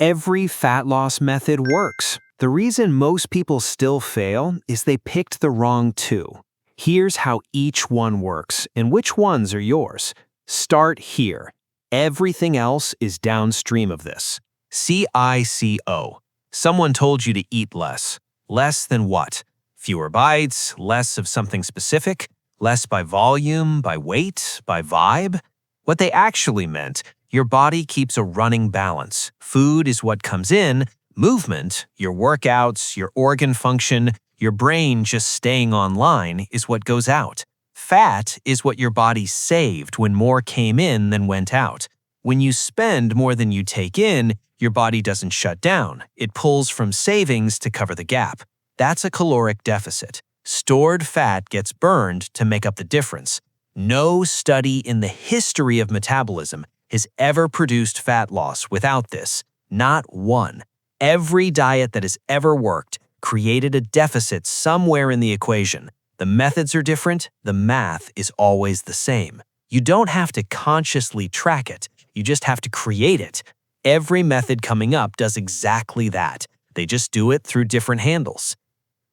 Every fat loss method works. The reason most people still fail is they picked the wrong two. Here's how each one works and which ones are yours. Start here. Everything else is downstream of this. CICO. Someone told you to eat less. Less than what? Fewer bites, less of something specific, less by volume, by weight, by vibe? What they actually meant, your body keeps a running balance. Food is what comes in, movement, your workouts, your organ function, your brain just staying online is what goes out. Fat is what your body saved when more came in than went out. When you spend more than you take in, your body doesn't shut down. It pulls from savings to cover the gap. That's a caloric deficit. Stored fat gets burned to make up the difference. No study in the history of metabolism has ever produced fat loss without this. Not one. Every diet that has ever worked created a deficit somewhere in the equation. The methods are different, the math is always the same. You don't have to consciously track it, you just have to create it. Every method coming up does exactly that. They just do it through different handles.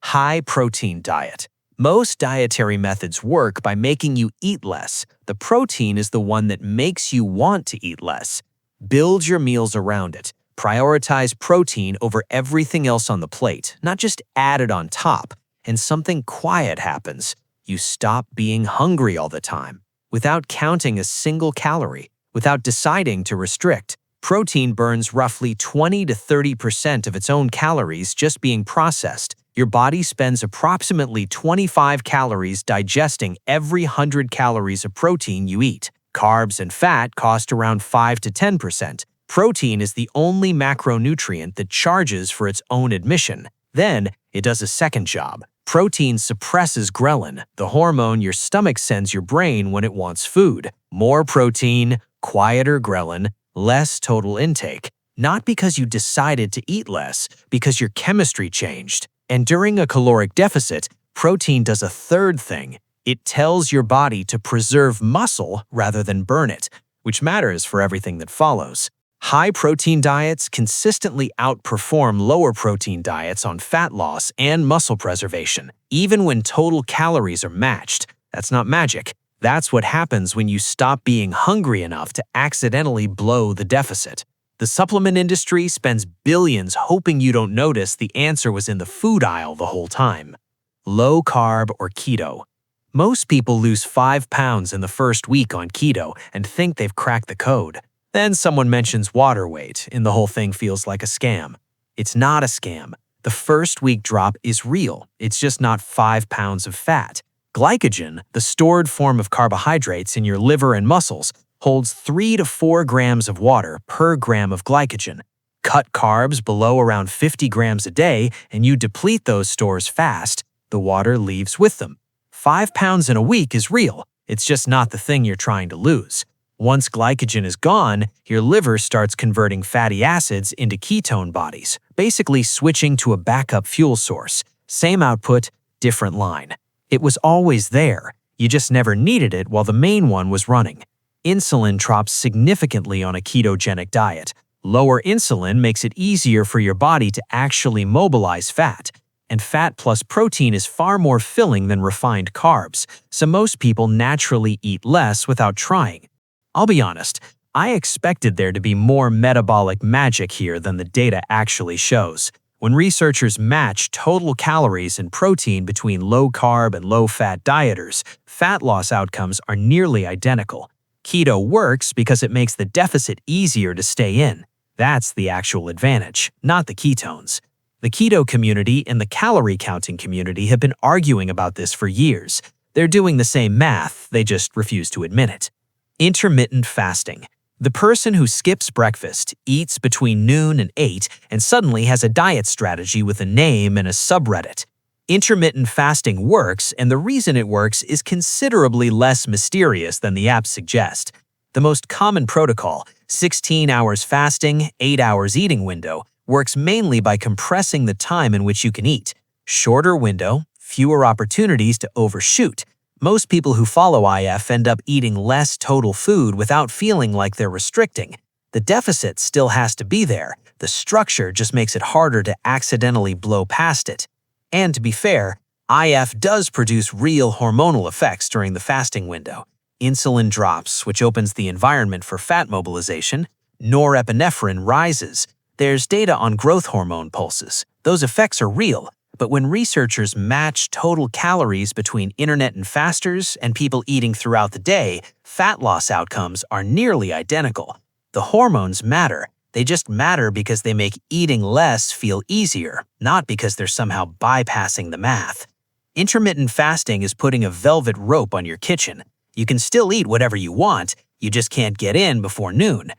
High-protein diet. Most dietary methods work by making you eat less. The protein is the one that makes you want to eat less. Build your meals around it. Prioritize protein over everything else on the plate, not just add it on top. And something quiet happens. You stop being hungry all the time. Without counting a single calorie, without deciding to restrict, protein burns roughly 20 to 30% of its own calories just being processed. Your body spends approximately 25 calories digesting every 100 calories of protein you eat. Carbs and fat cost around 5 to 10%. Protein is the only macronutrient that charges for its own admission. Then, it does a second job. Protein suppresses ghrelin, the hormone your stomach sends your brain when it wants food. More protein, quieter ghrelin, less total intake. Not because you decided to eat less, because your chemistry changed. And during a caloric deficit, protein does a third thing. It tells your body to preserve muscle rather than burn it, which matters for everything that follows. High-protein diets consistently outperform lower-protein diets on fat loss and muscle preservation, even when total calories are matched. That's not magic. That's what happens when you stop being hungry enough to accidentally blow the deficit. The supplement industry spends billions hoping you don't notice the answer was in the food aisle the whole time. Low carb or keto. Most people lose 5 pounds in the first week on keto and think they've cracked the code. Then someone mentions water weight, and the whole thing feels like a scam. It's not a scam. The first week drop is real. It's just not 5 pounds of fat. Glycogen, the stored form of carbohydrates in your liver and muscles, holds 3 to 4 grams of water per gram of glycogen. Cut carbs below around 50 grams a day and you deplete those stores fast, the water leaves with them. 5 pounds in a week is real. It's just not the thing you're trying to lose. Once glycogen is gone, your liver starts converting fatty acids into ketone bodies, basically switching to a backup fuel source. Same output, different line. It was always there. You just never needed it while the main one was running. Insulin drops significantly on a ketogenic diet. Lower insulin makes it easier for your body to actually mobilize fat. And fat plus protein is far more filling than refined carbs, so most people naturally eat less without trying. I'll be honest, I expected there to be more metabolic magic here than the data actually shows. When researchers match total calories and protein between low-carb and low-fat dieters, fat loss outcomes are nearly identical. Keto works because it makes the deficit easier to stay in. That's the actual advantage, not the ketones. The keto community and the calorie counting community have been arguing about this for years. They're doing the same math, they just refuse to admit it. Intermittent fasting. The person who skips breakfast, eats between noon and 8, and suddenly has a diet strategy with a name and a subreddit. Intermittent fasting works, and the reason it works is considerably less mysterious than the apps suggest. The most common protocol, 16 hours fasting, 8 hours eating window, works mainly by compressing the time in which you can eat. Shorter window, fewer opportunities to overshoot. Most people who follow IF end up eating less total food without feeling like they're restricting. The deficit still has to be there, The structure just makes it harder to accidentally blow past it. And to be fair, IF does produce real hormonal effects during the fasting window. Insulin drops, which opens the environment for fat mobilization. Norepinephrine rises. There's data on growth hormone pulses. Those effects are real, but when researchers match total calories between intermittent fasters and people eating throughout the day, fat loss outcomes are nearly identical. The hormones matter. They just matter because they make eating less feel easier, not because they're somehow bypassing the math. Intermittent fasting is putting a velvet rope on your kitchen. You can still eat whatever you want, you just can't get in before noon.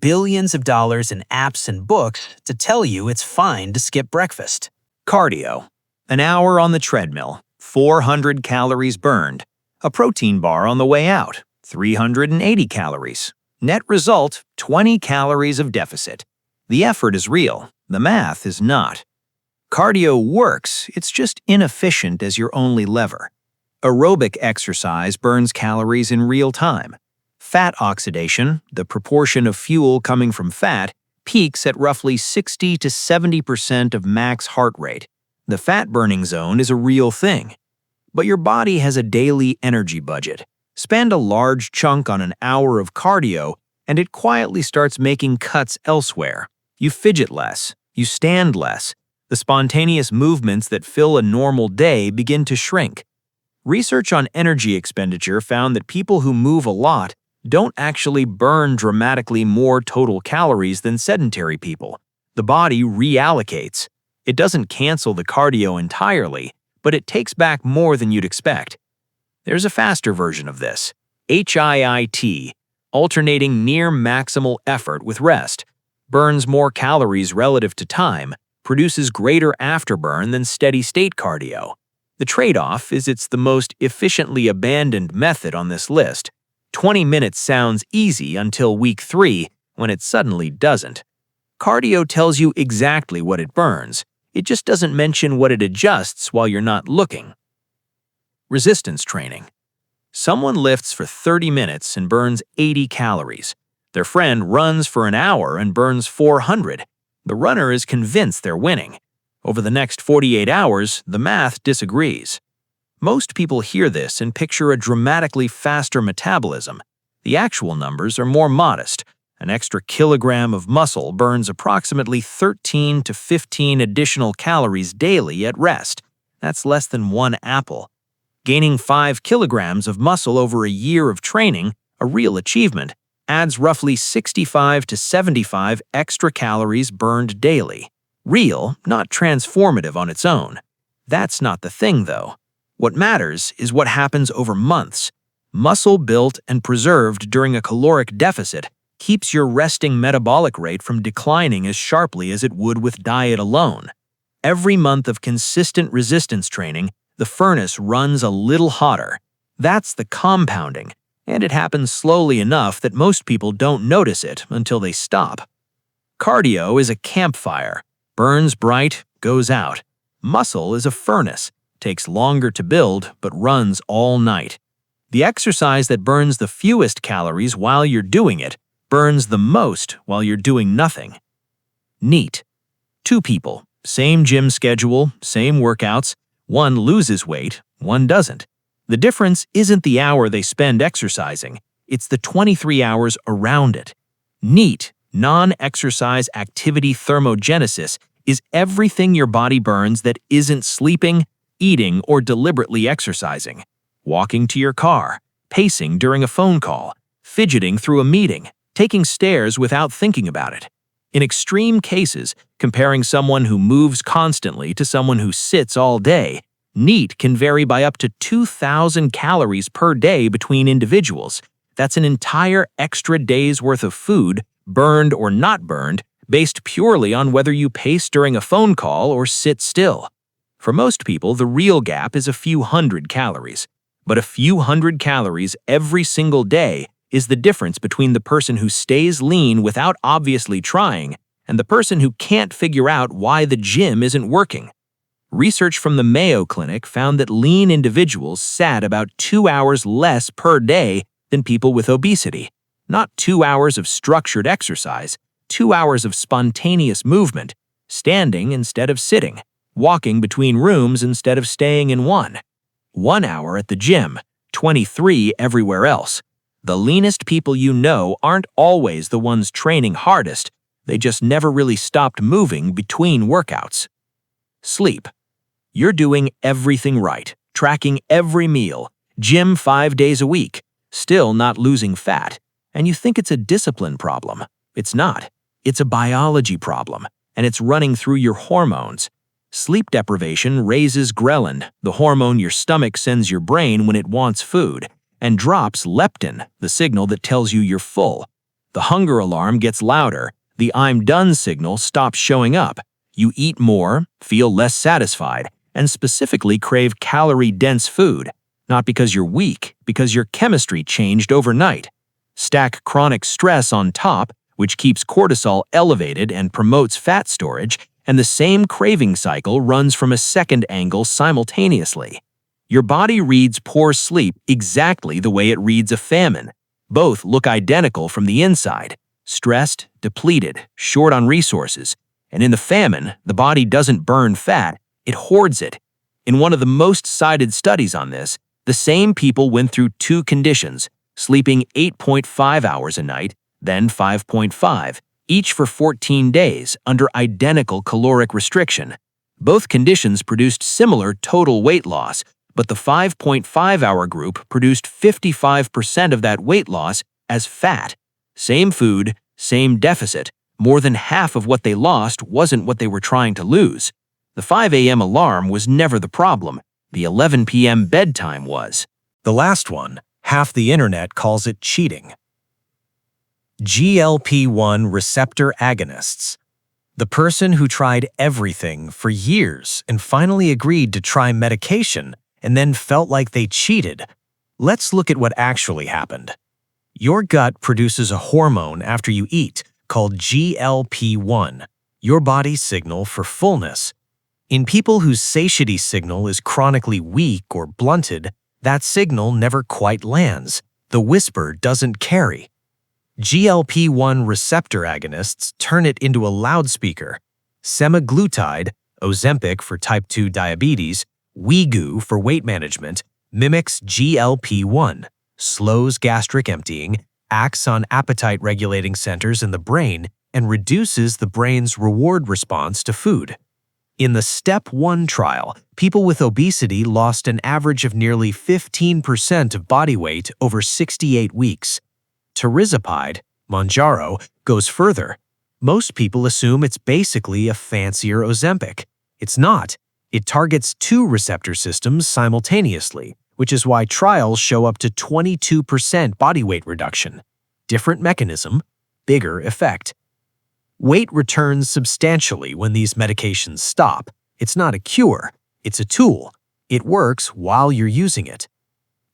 Billions of dollars in apps and books to tell you it's fine to skip breakfast. Cardio. An hour on the treadmill, 400 calories burned. A protein bar on the way out, 380 calories. Net result, 20 calories of deficit. The effort is real, the math is not. Cardio works, it's just inefficient as your only lever. Aerobic exercise burns calories in real time. Fat oxidation, the proportion of fuel coming from fat, peaks at roughly 60 to 70% of max heart rate. The fat-burning zone is a real thing. But your body has a daily energy budget. Spend a large chunk on an hour of cardio, and it quietly starts making cuts elsewhere. You fidget less. You stand less. The spontaneous movements that fill a normal day begin to shrink. Research on energy expenditure found that people who move a lot don't actually burn dramatically more total calories than sedentary people. The body reallocates. It doesn't cancel the cardio entirely, but it takes back more than you'd expect. There's a faster version of this, HIIT, alternating near maximal effort with rest, burns more calories relative to time, produces greater afterburn than steady-state cardio. The trade-off is it's the most efficiently abandoned method on this list. 20 minutes sounds easy until week 3, when it suddenly doesn't. Cardio tells you exactly what it burns. It just doesn't mention what it adjusts while you're not looking. Resistance training. Someone lifts for 30 minutes and burns 80 calories. Their friend runs for an hour and burns 400. The runner is convinced they're winning. Over the next 48 hours, the math disagrees. Most people hear this and picture a dramatically faster metabolism. The actual numbers are more modest. An extra kilogram of muscle burns approximately 13 to 15 additional calories daily at rest. That's less than 1 apple. Gaining 5 kilograms of muscle over a year of training, a real achievement, adds roughly 65 to 75 extra calories burned daily. Real, not transformative on its own. That's not the thing, though. What matters is what happens over months. Muscle built and preserved during a caloric deficit keeps your resting metabolic rate from declining as sharply as it would with diet alone. Every month of consistent resistance training, the furnace runs a little hotter. That's the compounding, and it happens slowly enough that most people don't notice it until they stop. Cardio is a campfire. Burns bright, goes out. Muscle is a furnace. Takes longer to build, but runs all night. The exercise that burns the fewest calories while you're doing it burns the most while you're doing nothing. NEAT. 2 people, same gym schedule, same workouts. One loses weight, one doesn't. The difference isn't the hour they spend exercising, it's the 23 hours around it. NEAT, non-exercise activity thermogenesis, is everything your body burns that isn't sleeping, eating, or deliberately exercising. Walking to your car, pacing during a phone call, fidgeting through a meeting, taking stairs without thinking about it. In extreme cases, comparing someone who moves constantly to someone who sits all day, NEAT can vary by up to 2,000 calories per day between individuals. That's an entire extra day's worth of food, burned or not burned, based purely on whether you pace during a phone call or sit still. For most people, the real gap is a few hundred calories. But a few hundred calories every single day is the difference between the person who stays lean without obviously trying and the person who can't figure out why the gym isn't working. Research from the Mayo Clinic found that lean individuals sat about 2 hours less per day than people with obesity. Not 2 hours of structured exercise, 2 hours of spontaneous movement, standing instead of sitting, walking between rooms instead of staying in one. 1 hour at the gym, 23 everywhere else. The leanest people you know aren't always the ones training hardest, they just never really stopped moving between workouts. Sleep. You're doing everything right, tracking every meal, gym 5 days a week, still not losing fat, and you think it's a discipline problem. It's not. It's a biology problem, and it's running through your hormones. Sleep deprivation raises ghrelin, the hormone your stomach sends your brain when it wants food, and drops leptin, the signal that tells you you're full. The hunger alarm gets louder, the I'm done signal stops showing up. You eat more, feel less satisfied, and specifically crave calorie-dense food, not because you're weak, because your chemistry changed overnight. Stack chronic stress on top, which keeps cortisol elevated and promotes fat storage, and the same craving cycle runs from a second angle simultaneously. Your body reads poor sleep exactly the way it reads a famine. Both look identical from the inside: stressed, depleted, short on resources. And in the famine, the body doesn't burn fat, it hoards it. In one of the most cited studies on this, the same people went through 2 conditions, sleeping 8.5 hours a night, then 5.5, each for 14 days under identical caloric restriction. Both conditions produced similar total weight loss, but the 5.5-hour group produced 55% of that weight loss as fat. Same food, same deficit. More than half of what they lost wasn't what they were trying to lose. The 5 a.m. alarm was never the problem. The 11 p.m. bedtime was. The last one, half the internet calls it cheating. GLP-1 receptor agonists. The person who tried everything for years and finally agreed to try medication and then felt like they cheated. Let's look at what actually happened. Your gut produces a hormone after you eat called GLP-1, your body's signal for fullness. In people whose satiety signal is chronically weak or blunted, that signal never quite lands. The whisper doesn't carry. GLP-1 receptor agonists turn it into a loudspeaker. Semaglutide, Ozempic for type 2 diabetes, Wegovy for weight management, mimics GLP-1, slows gastric emptying, acts on appetite-regulating centers in the brain, and reduces the brain's reward response to food. In the Step 1 trial, people with obesity lost an average of nearly 15% of body weight over 68 weeks. Tirzepatide, Mounjaro, goes further. Most people assume it's basically a fancier Ozempic. It's not. It targets 2 receptor systems simultaneously, which is why trials show up to 22% body weight reduction. Different mechanism, bigger effect. Weight returns substantially when these medications stop. It's not a cure, it's a tool. It works while you're using it.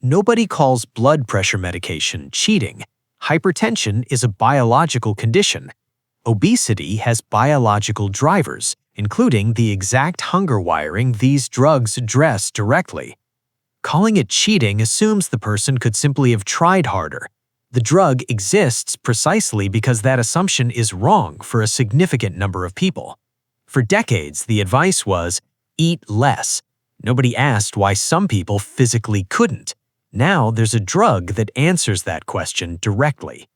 Nobody calls blood pressure medication cheating. Hypertension is a biological condition. Obesity has biological drivers, including the exact hunger wiring these drugs address directly. Calling it cheating assumes the person could simply have tried harder. The drug exists precisely because that assumption is wrong for a significant number of people. For decades, the advice was, eat less. Nobody asked why some people physically couldn't. Now there's a drug that answers that question directly.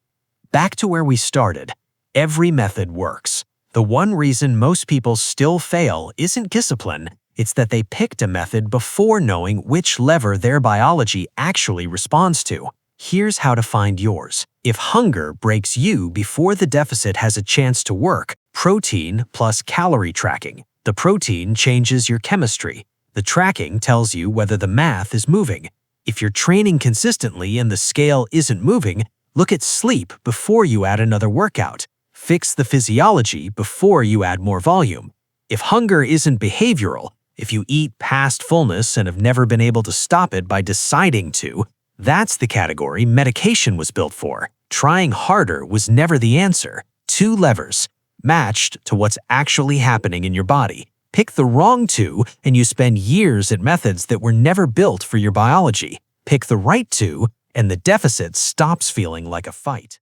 Back to where we started. Every method works. The one reason most people still fail isn't discipline, it's that they picked a method before knowing which lever their biology actually responds to. Here's how to find yours. If hunger breaks you before the deficit has a chance to work, protein plus calorie tracking. The protein changes your chemistry. The tracking tells you whether the math is moving. If you're training consistently and the scale isn't moving, look at sleep before you add another workout. Fix the physiology before you add more volume. If hunger isn't behavioral, if you eat past fullness and have never been able to stop it by deciding to, that's the category medication was built for. Trying harder was never the answer. 2 levers, matched to what's actually happening in your body. Pick the wrong 2 and you spend years at methods that were never built for your biology. Pick the right 2 and the deficit stops feeling like a fight.